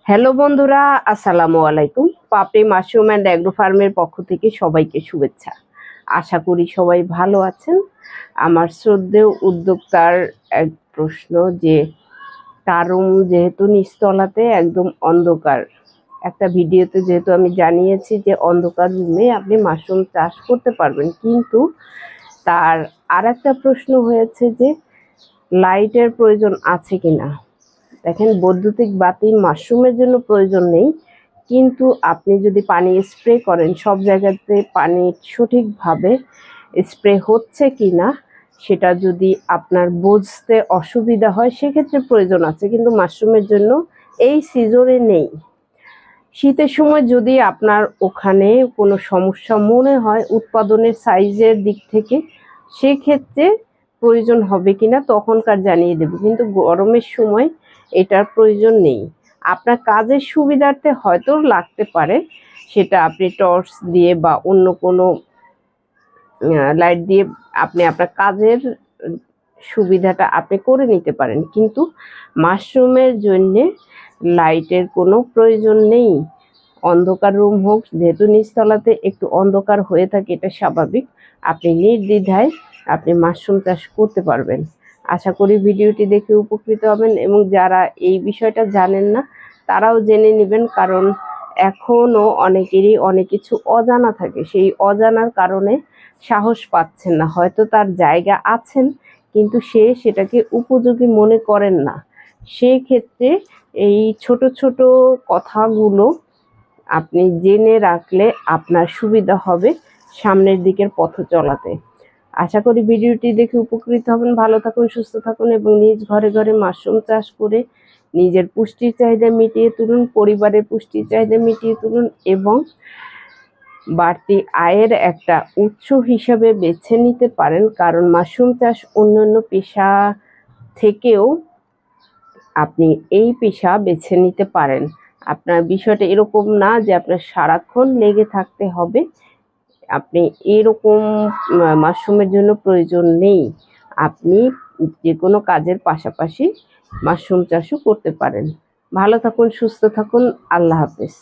Hello বন্ধুরা, আসসালামু আলাইকুম। পাপড়ি মাশরুম অ্যান্ড অ্যাগ্রো ফার্মের পক্ষ থেকে সবাইকে শুভেচ্ছা। আশা করি সবাই ভালো আছেন। আমার শ্রদ্ধেয় উদ্যোক্তার এক প্রশ্ন যে তার রুম যেহেতু নিচতলাতে একদম অন্ধকার, একটা ভিডিওতে যেহেতু আমি জানিয়েছি যে অন্ধকার রুমে আপনি মাশরুম চাষ করতে পারবেন, কিন্তু তার আর একটা প্রশ্ন হয়েছে যে লাইটের প্রয়োজন আছে কিনা। দেখেন, বৈদ্যুতিক বাতি মাশরুমের জন্য প্রয়োজন নেই, কিন্তু আপনি যদি পানি স্প্রে করেন, সব জায়গাতে পানি সঠিকভাবে স্প্রে হচ্ছে কিনা সেটা যদি আপনার বুঝতে অসুবিধা হয় সেক্ষেত্রে প্রয়োজন আছে, কিন্তু মাশরুমের জন্য এই সিজনে নেই। শীতের সময় যদি আপনার ওখানে কোনো সমস্যা মনে হয় উৎপাদনের সাইজের দিক থেকে, সেক্ষেত্রে প্রয়োজন হবে কিনা তখনকার জানিয়ে দেব, কিন্তু গরমের সময় এটার প্রয়োজন নেই। আপনার কাজের সুবিধার্থে হয়তো লাগতে পারে, সেটা আপনি টর্চ দিয়ে বা অন্য কোনো লাইট দিয়ে আপনি আপনার কাজের সুবিধাটা আপনি করে নিতে পারেন, কিন্তু মাশরুমের জন্যে লাইটের কোনো প্রয়োজন নেই। অন্ধকার রুম হোক, যেহেতু নিচতলাতে একটু অন্ধকার হয়ে থাকে, এটা স্বাভাবিক। আপনি নির্দ্বিধায় আপনি মাশরুম চাষ করতে পারবেন। আশা করি ভিডিওটি দেখে উপকৃত হবেন, এবং যারা এই বিষয়টা জানেন না তারাও জেনে নেবেন, কারণ এখনও অনেকেরই অনেক কিছু অজানা থাকে। সেই অজানার কারণে সাহস পাচ্ছেন না, হয়তো তার জায়গা আছেন কিন্তু সে সেটাকে উপযোগী মনে করেন না। সেই ক্ষেত্রে এই ছোট ছোট কথাগুলো আপনি জেনে রাখলে আপনার সুবিধা হবে সামনের দিকের পথ চলাতে। আশা করি ভিডিওটি দেখে উপকৃত হবেন। ভালো থাকুন, সুস্থ থাকুন এবং নিজ ঘরে ঘরে মাশরুম চাষ করে নিজের পুষ্টির চাহিদা মিটিয়ে তুলুন, পরিবারের পুষ্টির চাহিদা মিটিয়ে তুলুন এবং বাড়তি আয়ের একটা উৎস হিসাবে বেছে নিতে পারেন, কারণ মাশরুম চাষ অন্যান্য পেশা থেকেও আপনি এই পেশা বেছে নিতে পারেন। আপনার বিষয়টা এরকম না যে আপনার সারাক্ষণ লেগে থাকতে হবে। আপনি এরকম মাশরুমের জন্য প্রয়োজন নেই। আপনি যে কোনো কাজের পাশাপাশি মাশরুম চাষও করতে পারেন। ভালো থাকুন, সুস্থ থাকুন। আল্লাহ হাফেজ।